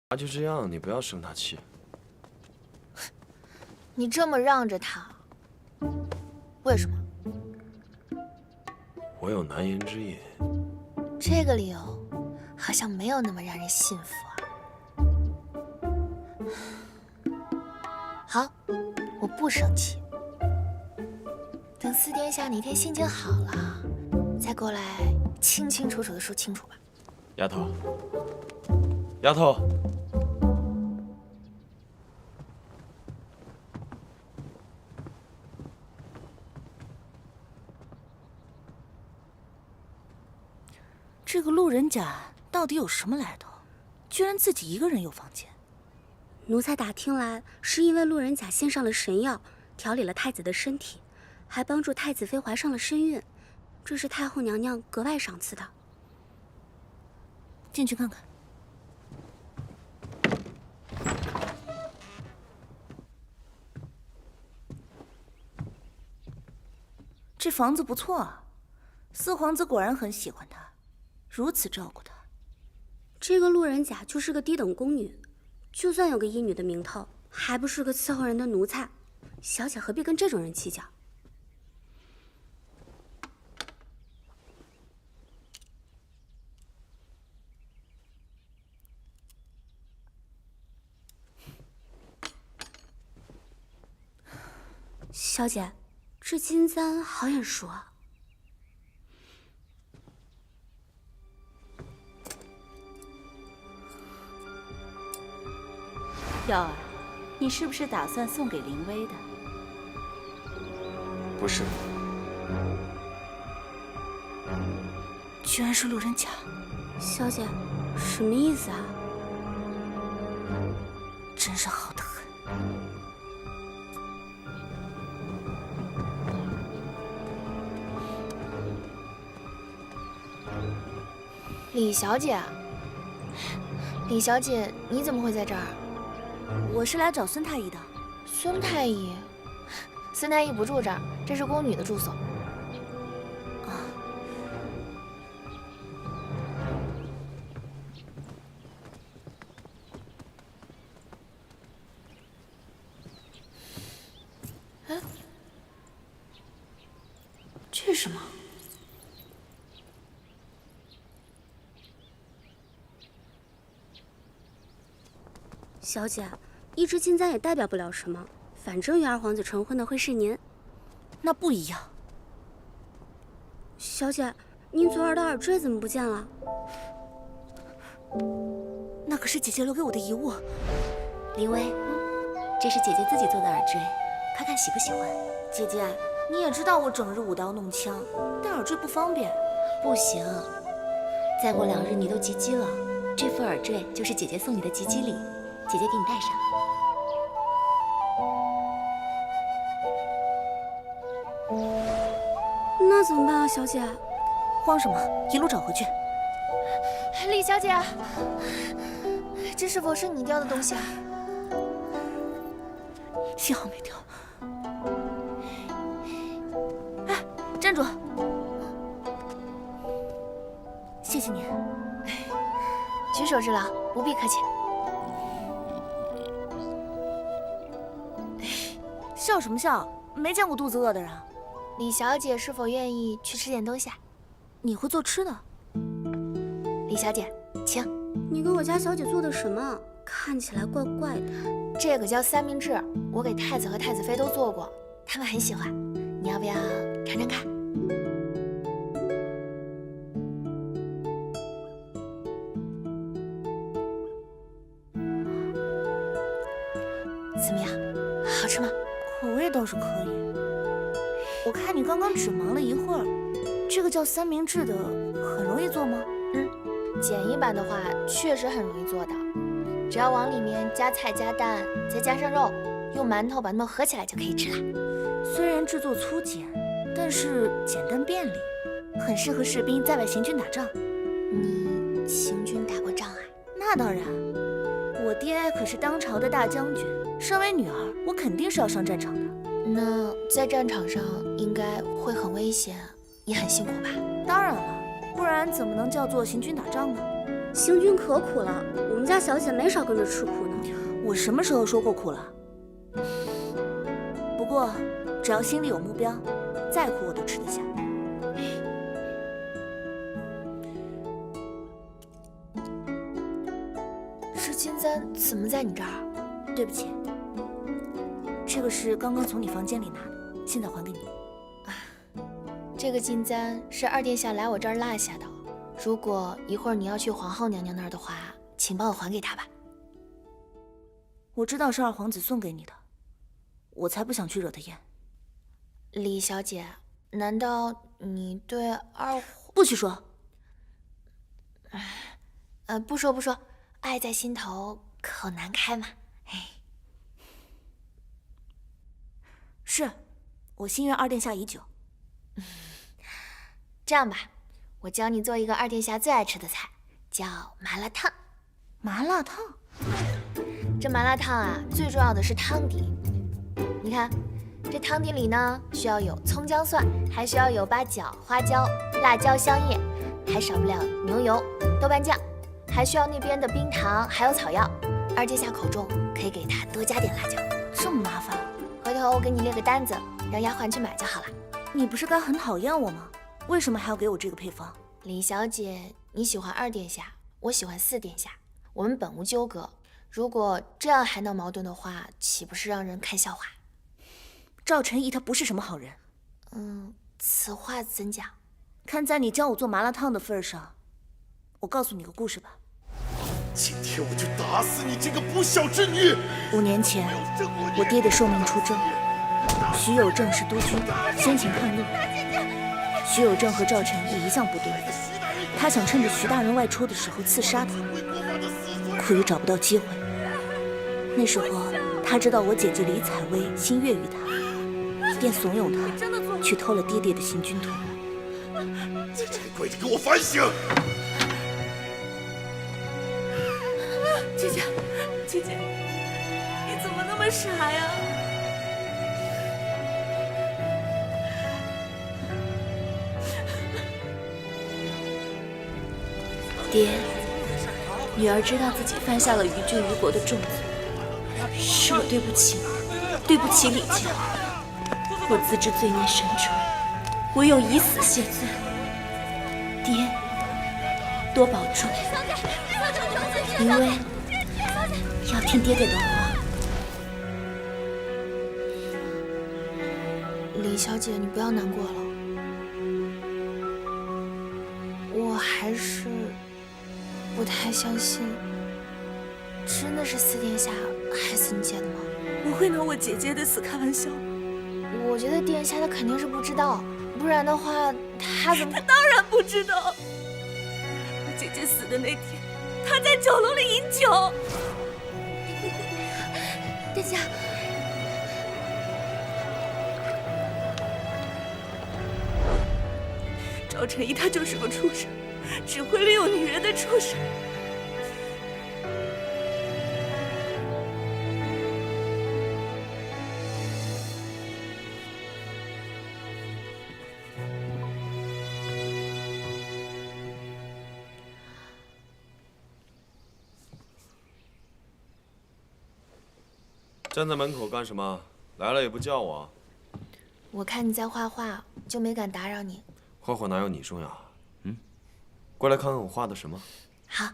那就这样，你不要生他气。你这么让着他，为什么？我有难言之隐。这个理由好像没有那么让人信服啊。好，我不生气。等四殿下哪天心情好了，再过来清清楚楚的说清楚吧。丫头，丫头。这个路人甲到底有什么来头？居然自己一个人有房间。奴才打听来，是因为路人甲献上了神药，调理了太子的身体，还帮助太子妃怀上了身孕，这是太后娘娘格外赏赐的。进去看看。这房子不错啊，四皇子果然很喜欢他。如此照顾她，这个路人甲就是个低等宫女，就算有个医女的名头，还不是个伺候人的奴才。小姐何必跟这种人计较？小姐，这金簪好眼熟啊。耀儿，你是不是打算送给林薇的？不是。居然是路人甲！小姐，什么意思啊？真是好得很。李小姐，李小姐，你怎么会在这儿？我是来找孙太医的。孙太医，孙太医不住这儿，这是宫女的住所。啊，哎，这是什么？小姐，一支金簪也代表不了什么，反正与二皇子成婚的会是您。那不一样。小姐，您昨儿的耳坠怎么不见了？那可是姐姐留给我的遗物。林薇，这是姐姐自己做的耳坠，看看喜不喜欢。姐姐，你也知道我整日舞刀弄枪，戴耳坠不方便。不行，再过2日你都及笄了，这副耳坠就是姐姐送你的及笄礼，姐姐给你戴上。那怎么办啊，小姐？慌什么？一路找回去。李小姐，这是否是你掉的东西啊？幸好没掉。哎，站住！谢谢你。举手之劳，不必客气。笑什么笑？没见过肚子饿的人。李小姐是否愿意去吃点东西啊？你会做吃的？李小姐，请。你给我家小姐做的什么？看起来怪怪的。这个叫三明治，我给太子和太子妃都做过，他们很喜欢。你要不要尝尝看？怎么样，好吃吗？口味倒是可以。我看你刚刚只忙了一会儿，这个叫三明治的很容易做吗？简易版的话确实很容易做的，只要往里面加菜加蛋，再加上肉，用馒头把它们合起来就可以吃了。虽然制作粗简，但是简单便利，很适合士兵在外行军打仗。你行军打过仗啊？那当然，我爹可是当朝的大将军，身为女儿，我肯定是要上战场的。那在战场上应该会很危险，也很辛苦吧？当然了，不然怎么能叫做行军打仗呢？行军可苦了，我们家小姐没少跟着吃苦呢。我什么时候说过苦了？不过，只要心里有目标，再苦我都吃得下。这金簪怎么在你这儿？对不起，这个是刚刚从你房间里拿的，现在还给你。这个金簪是二殿下来我这儿落下的，如果一会儿你要去皇后娘娘那儿的话，请帮我还给她吧。我知道是二皇子送给你的，我才不想去惹他厌。李小姐，难道你对二不许说。不说不说，爱在心头，口难开嘛。是，我心愿二殿下已久。这样吧，我教你做一个二殿下最爱吃的菜，叫麻辣烫。麻辣烫？这麻辣烫啊，最重要的是汤底。你看，这汤底里呢，需要有葱姜蒜，还需要有八角、花椒、辣椒、香叶，还少不了牛油、豆瓣酱，还需要那边的冰糖，还有草药。二殿下口重，可以给他多加点辣椒。这么麻烦？回头我给你列个单子，让丫鬟去买就好了。你不是该很讨厌我吗？为什么还要给我这个配方？李小姐，你喜欢二殿下，我喜欢四殿下，我们本无纠葛。如果这样还闹矛盾的话，岂不是让人看笑话？赵晨义他不是什么好人。此话怎讲？看在你教我做麻辣烫的份上，我告诉你个故事吧。今天我就打死你这个不孝之女！5年前，我爹爹受命出征，徐有正是督军，先前抗逆。徐有正和赵晨义一向不对付，他想趁着徐大人外出的时候刺杀他，苦于找不到机会。那时候他知道我姐姐李采薇心悦于他，便怂恿他去偷了爹爹的行军图。乖的，给我反省！姐姐，姐姐，你怎么那么傻呀？爹，女儿知道自己犯下了于郡于国的重罪，是我对不起你，对不起李家。我自知罪孽深重，唯有以死谢罪。爹，多保重，因为要听爹爹的话。李小姐，你不要难过了，我还是不太相信，真的是四殿下害死你姐的吗？我会拿我姐姐的死开玩笑吗？我觉得殿下他肯定是不知道，不然的话他怎么……他当然不知道。我姐姐死的那天，他在酒楼里饮酒。殿下，赵晨义他就是个畜生，只会利用女人的畜生。站在门口干什么？来了也不叫我。我看你在画画，就没敢打扰你。画画哪有你重要？过来看看我画的什么。好。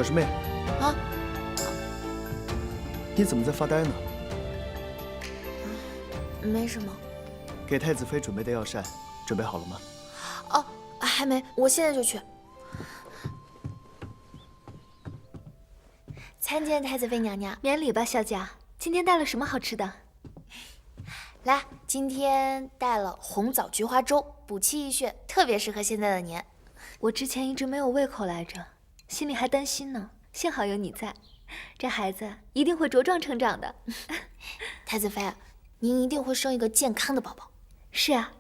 小师妹，啊，你怎么在发呆呢？没什么。给太子妃准备的药膳准备好了吗？哦，还没，我现在就去。参见太子妃娘娘。免礼吧，小贾。今天带了什么好吃的？来，今天带了红枣菊花粥，补气益血，特别适合现在的您。我之前一直没有胃口来着，心里还担心呢。幸好有你在，这孩子一定会茁壮成长的。太子妃，您一定会生一个健康的宝宝。是啊，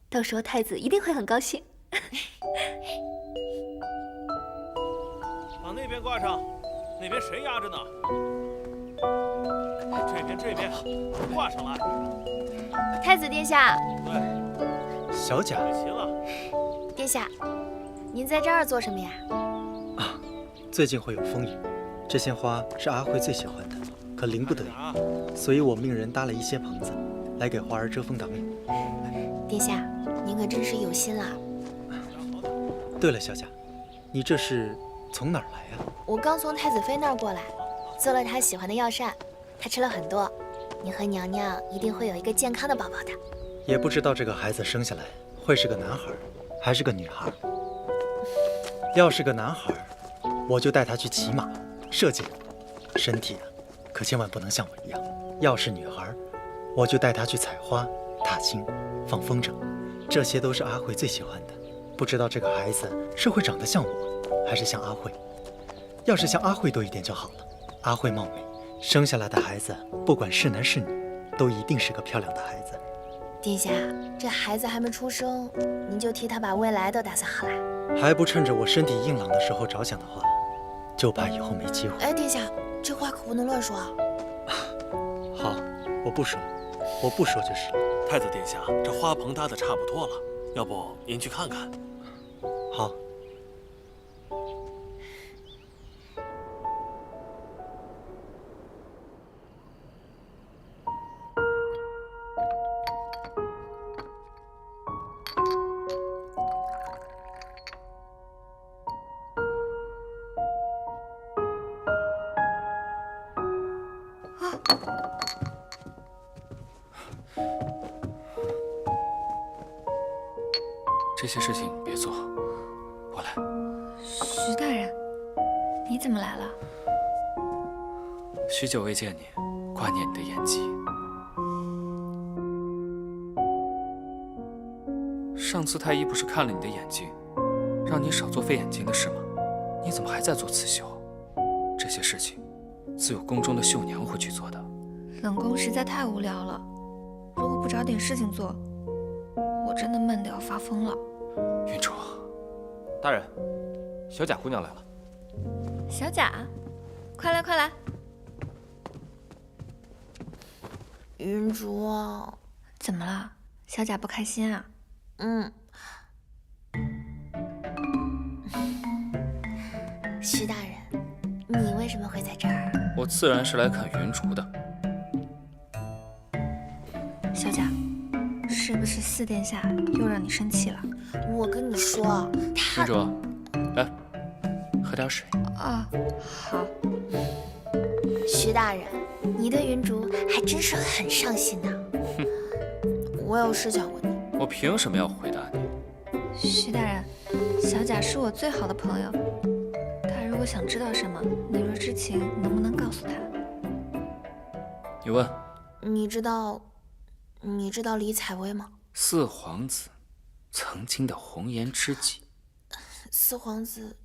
到时候太子一定会很高兴。往那边挂上，那边谁压着呢？这边挂上来。太子殿下，对，小贾，行了。殿下，您在这儿做什么呀？啊，最近会有风雨，这些花是阿慧最喜欢的，可淋不得雨，所以我命人搭了一些棚子，来给花儿遮风挡雨。殿下，您可真是有心啦。对了，小贾，你这是从哪儿来呀？我刚从太子妃那儿过来，做了她喜欢的药膳，她吃了很多。您和娘娘一定会有一个健康的宝宝的。也不知道这个孩子生下来会是个男孩还是个女孩。要是个男孩，我就带他去骑马、射箭，身体可千万不能像我一样；要是女孩，我就带他去采花、踏青、放风筝，这些都是阿慧最喜欢的。不知道这个孩子是会长得像我，还是像阿慧？要是像阿慧多一点就好了。阿慧貌美，生下来的孩子不管是男是女，都一定是个漂亮的孩子。殿下，这孩子还没出生，您就替他把未来都打算好了？还不趁着我身体硬朗的时候着想的话，就怕以后没机会。哎，殿下，这话可不能乱说啊！好，我不说就是。太子殿下，这花棚搭的差不多了，要不您去看看？好。这些事情别做，我来。徐大人，你怎么来了？许久未见你，挂念你的演技。上次太医不是看了你的眼睛，让你少做费眼睛的事吗？你怎么还在做刺绣？这些事情，自有宫中的绣娘会去做的。冷宫实在太无聊了，如果不找点事情做，我真的闷得要发疯了。云竹，大人，小贾姑娘来了。小贾，快来快来！云竹，怎么了？小贾不开心啊？徐大人，你为什么会在这儿？我自然是来看云竹的。小贾，是不是四殿下又让你生气了？我跟你说，他……云竹，来，喝点水。啊，好。徐大人，你对云竹还真是很上心呐。我有事想问你。我凭什么要回答你？徐大人，小贾是我最好的朋友，他如果想知道什么，你若知情，能不能告诉他？你问。你知道李采薇吗？四皇子，曾经的红颜知己。四皇子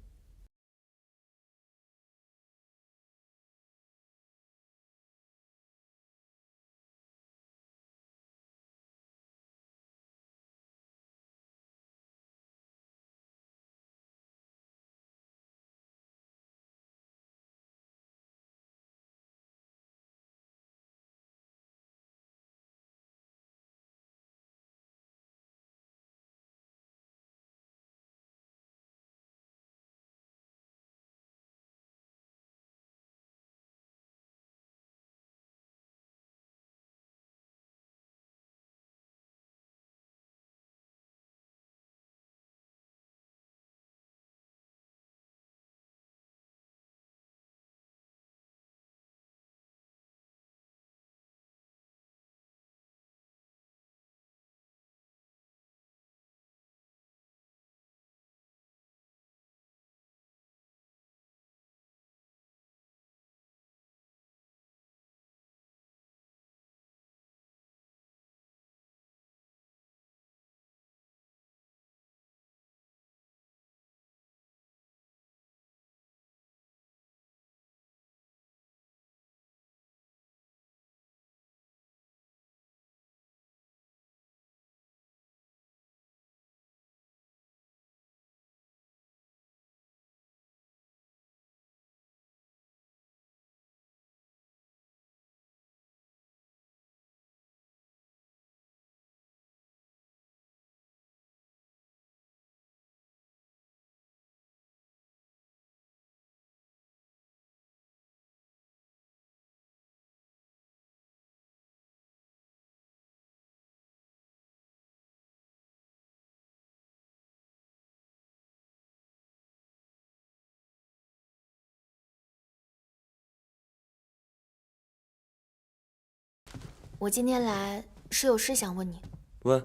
我今天来是有事想问你。问。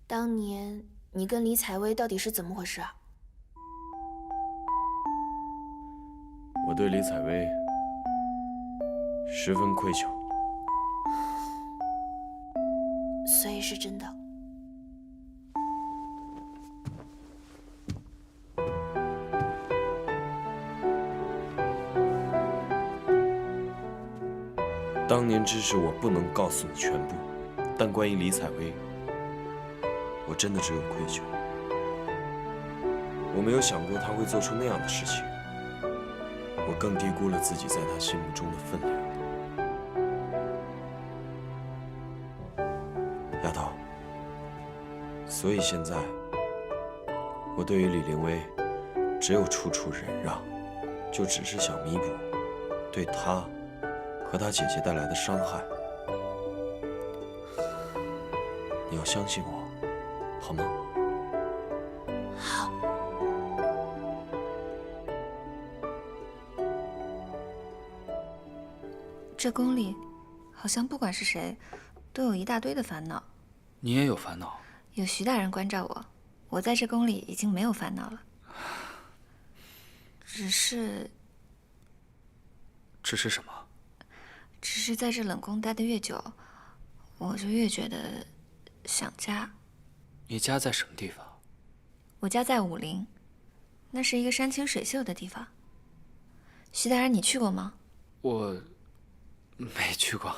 当年你跟李采薇到底是怎么回事啊？我对李采薇十分愧疚，所以是真的。当年之事我不能告诉你全部，但关于李采薇，我真的只有愧疚。我没有想过她会做出那样的事情，我更低估了自己在她心目中的分量。丫头，所以现在我对于李凌薇只有处处忍让，就只是想弥补对她和她姐姐带来的伤害。你要相信我，好吗？好。这宫里，好像不管是谁，都有一大堆的烦恼。你也有烦恼？有徐大人关照我，我在这宫里已经没有烦恼了。只是什么？只是在这冷宫待得越久，我就越觉得想家。你家在什么地方？我家在武陵，那是一个山清水秀的地方。徐大人，你去过吗？我没去过。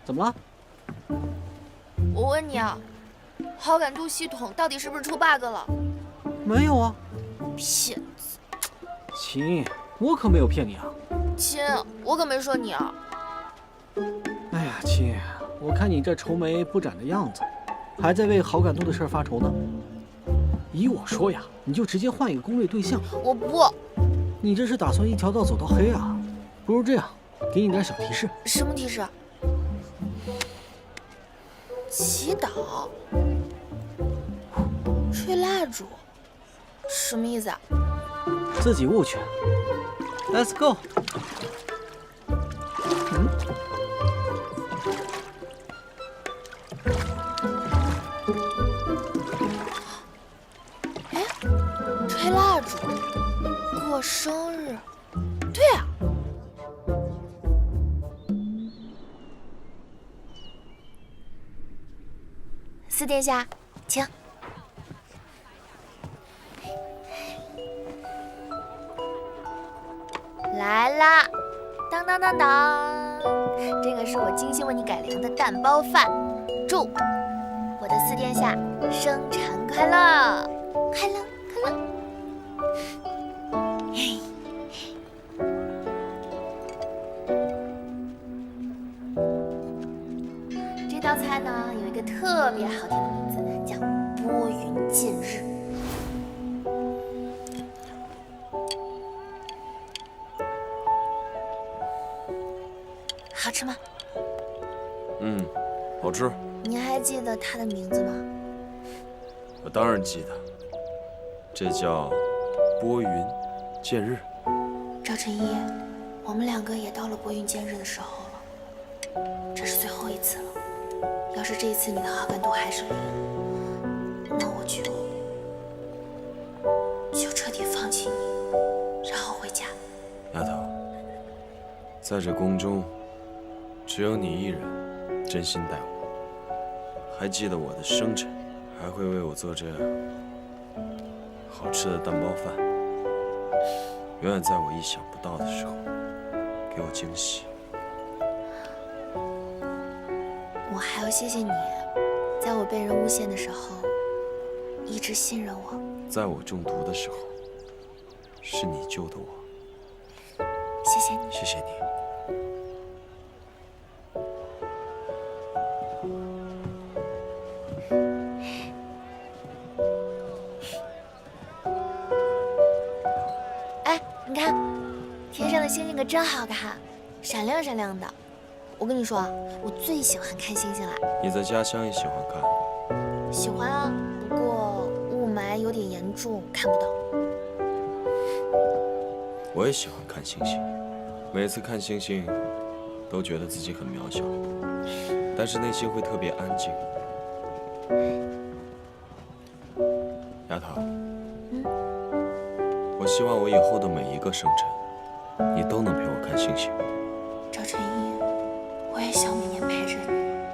怎么了？我问你啊，好感度系统到底是不是出 bug 了？没有啊。骗子！亲，我可没有骗你啊。亲，我可没说你啊。哎呀，亲，我看你这愁眉不展的样子，还在为好感度的事发愁呢。依我说呀，你就直接换一个攻略对象。我不。你这是打算一条道走到黑啊？不如这样，给你点小提示。什么提示？祈祷，吹蜡烛，什么意思啊？自己悟去。Let's go。哎，吹蜡烛，过生日，对啊。四殿下，请。来啦！当当当当，这个是我精心为你改良的蛋包饭，祝我的四殿下生辰快乐，快乐快乐！嘿，这道菜呢有一个特别好听的名字，叫拨云见日。好吃吗？好吃。你还记得它的名字吗？我当然记得，这叫拨云见日。赵晨一，我们两个也到了拨云见日的时候了，这是最后一次了。要是这一次你的好感度还是零，那我就彻底放弃你，然后回家。丫头，在这宫中，只有你一人真心待我，还记得我的生辰，还会为我做这好吃的蛋包饭，永远在我意想不到的时候给我惊喜。我还要谢谢你，在我被人诬陷的时候，一直信任我。在我中毒的时候，是你救的我。谢谢你，谢谢你。哎，你看，天上的星星可真好看，闪亮闪亮的。我跟你说啊，我最喜欢看星星了。你在家乡也喜欢看？喜欢啊，不过雾霾有点严重，看不到。我也喜欢看星星，每次看星星，都觉得自己很渺小，但是内心会特别安静。丫头，我希望我以后的每一个生辰，你都能陪我看星星。赵晨一，我也想每年陪着你，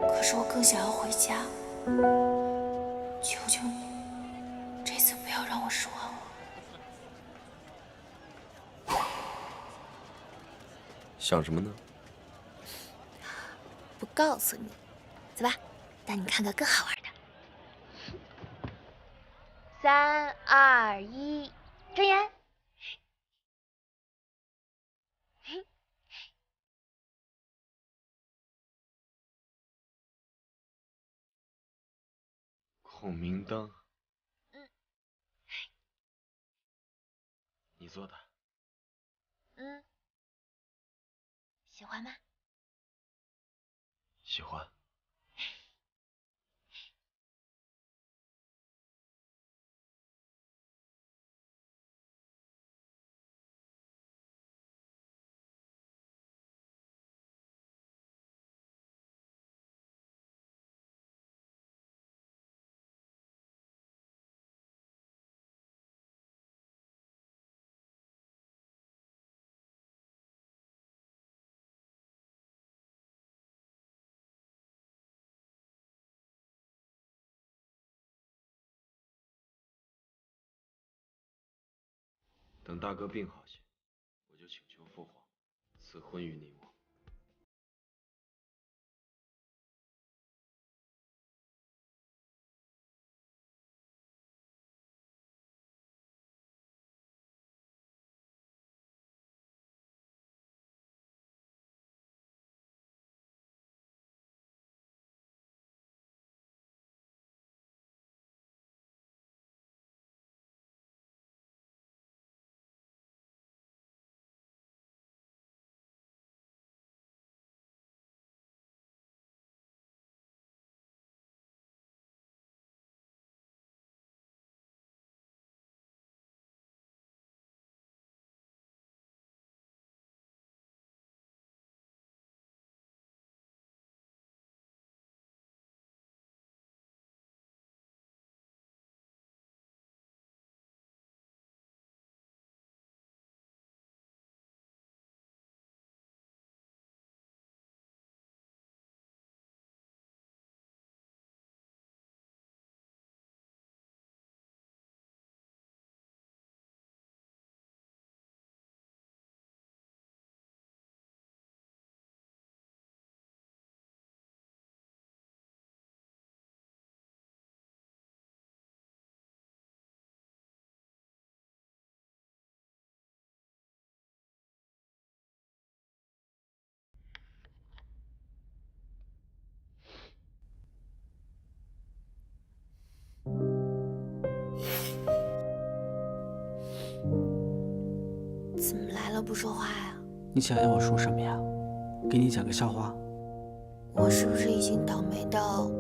可是我更想要回家。求求你，这次不要让我失望了。想什么呢？不告诉你，走吧，带你看个更好玩的。3、2、1，睁眼。孔明灯。你做的。喜欢吗？喜欢。等大哥病好些，我就请求父皇赐婚于你我。怎么来了不说话呀？你想要我说什么呀？给你讲个笑话？我是不是已经倒霉到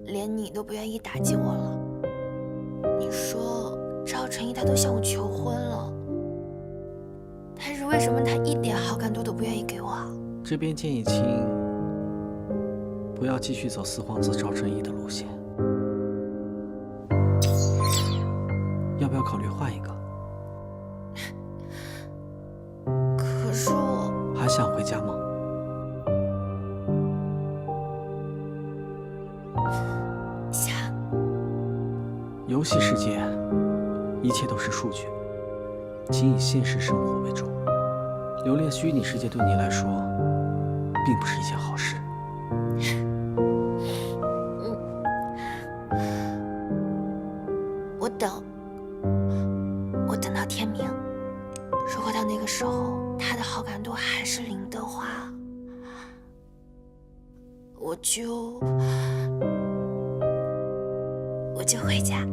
连你都不愿意打击我了？你说赵晨一他都向我求婚了，但是为什么他一点好感度都不愿意给我啊？这边建议亲不要继续走四皇子赵晨一的路线，要不要考虑换一个？可是我家吗？想。游戏世界，一切都是数据，请以现实生活为重。留恋虚拟世界对你来说，并不是一件好事。我等到天明。如果到那个时候他的好感度还是0的话，我就回家。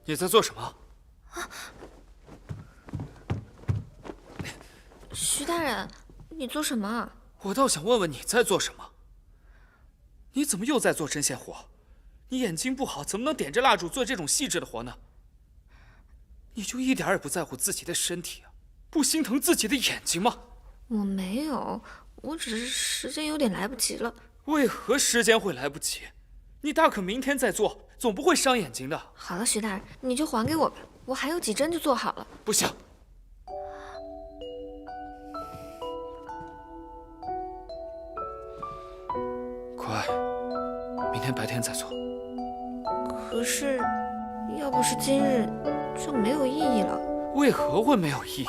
你在做什么？徐大人，你做什么啊？我倒想问问你在做什么。你怎么又在做针线活？你眼睛不好，怎么能点着蜡烛做这种细致的活呢？你就一点也不在乎自己的身体啊？不心疼自己的眼睛吗？我没有，我只是时间有点来不及了。为何时间会来不及？你大可明天再做，总不会伤眼睛的。好了，徐大人，你就还给我吧，我还有几针就做好了。不行。乖，明天白天再做。可是，要不是今日，就没有意义了。为何会没有意义？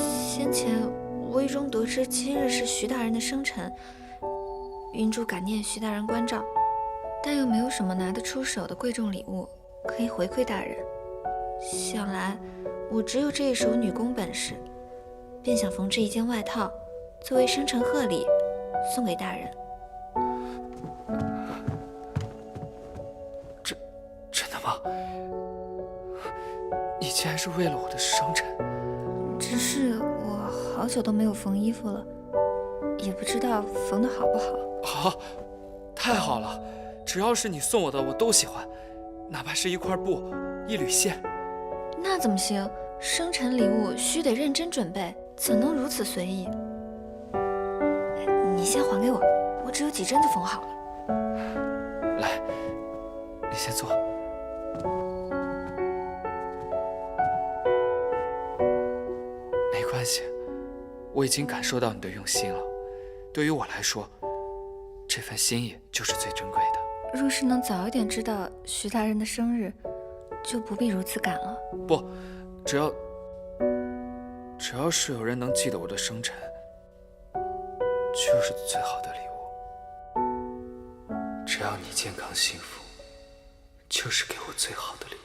先前无意中得知今日是徐大人的生辰，云珠感念徐大人关照，但又没有什么拿得出手的贵重礼物可以回馈大人。想来我只有这一手女工本事，便想缝制一件外套，作为生辰贺礼送给大人。真的吗？你竟然是为了我的生辰？只是我好久都没有缝衣服了，也不知道缝得好不好。好，太好了！只要是你送我的，我都喜欢，哪怕是一块布、一缕线。那怎么行？生辰礼物须得认真准备，怎能如此随意？你先还给我，我只有几针就缝好了。来，你先坐。没关系，我已经感受到你的用心了。对于我来说，这份心意就是最珍贵的。若是能早一点知道徐大人的生日，就不必如此赶了。不，只要是有人能记得我的生辰，就是最好的礼物。只要你健康幸福，就是给我最好的礼物。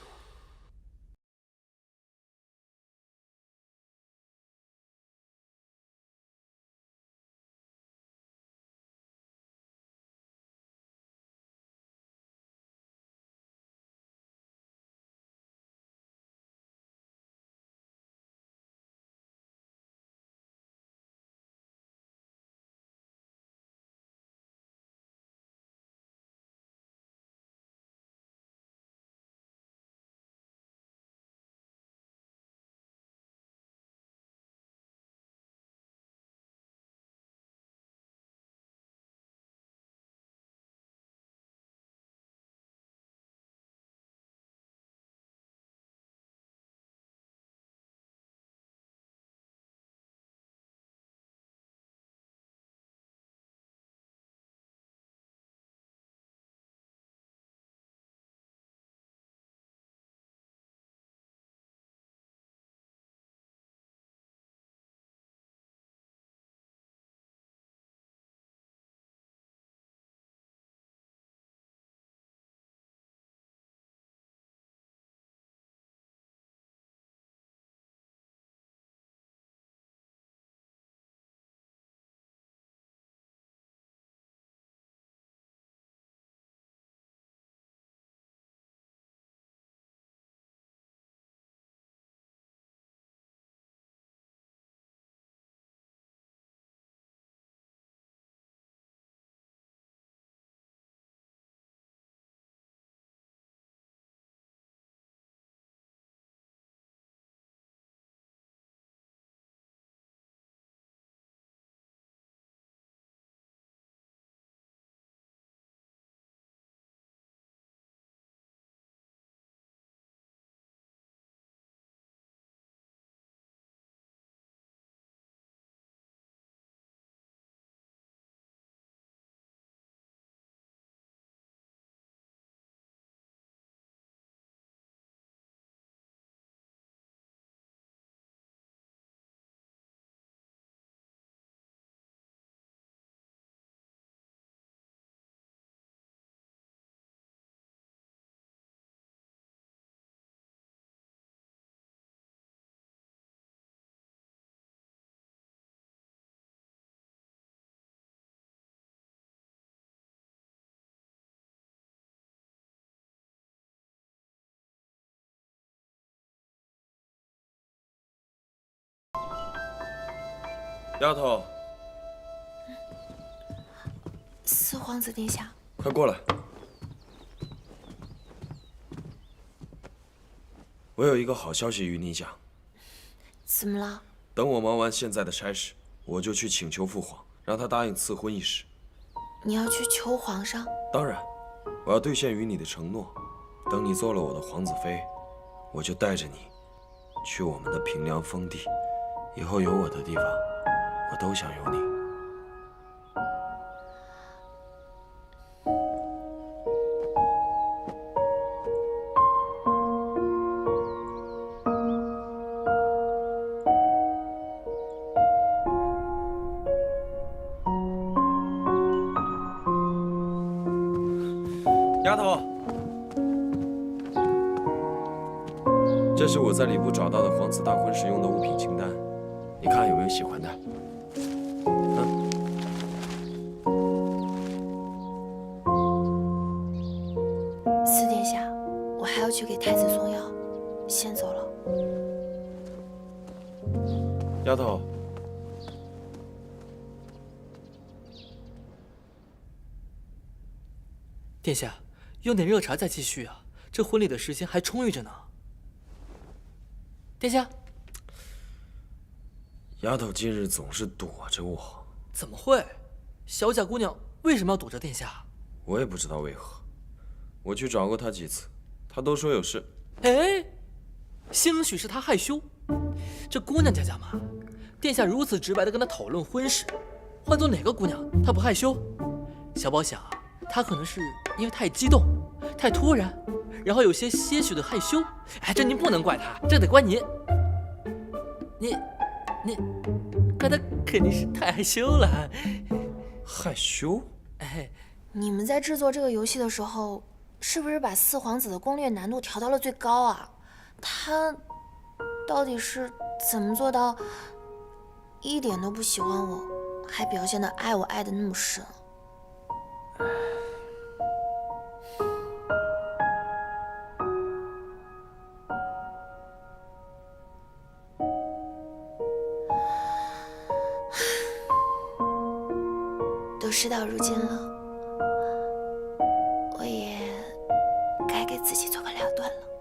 丫头，四皇子殿下，快过来。我有一个好消息与你讲。怎么了？等我忙完现在的差事，我就去请求父皇，让他答应赐婚一事。你要去求皇上？当然，我要兑现与你的承诺。等你做了我的皇子妃，我就带着你去我们的平凉封地。以后有我的地方，我都想有你。丫头，这是我在礼部找到的皇子大婚时用的物品清单，你看有没有喜欢的？四殿下，我还要去给太子送药，先走了。丫头，殿下，用点热茶再继续啊，这婚礼的时间还充裕着呢。殿下，丫头近日总是躲着我。怎么会？小贾姑娘为什么要躲着殿下？我也不知道为何。我去找过她几次，她都说有事。哎，兴许是她害羞。这姑娘家嘛，殿下如此直白地跟她讨论婚事，换做哪个姑娘，她不害羞？小宝想啊，她可能是因为太激动、太突然，然后有些些许的害羞。哎，这您不能怪她，这得怪您。您怪她肯定是太害羞了。害羞？哎，你们在制作这个游戏的时候，是不是把四皇子的攻略难度调到了最高啊？他到底是怎么做到一点都不喜欢我，还表现得爱我爱得那么深？都事到如今了，我也该给自己做个了断了。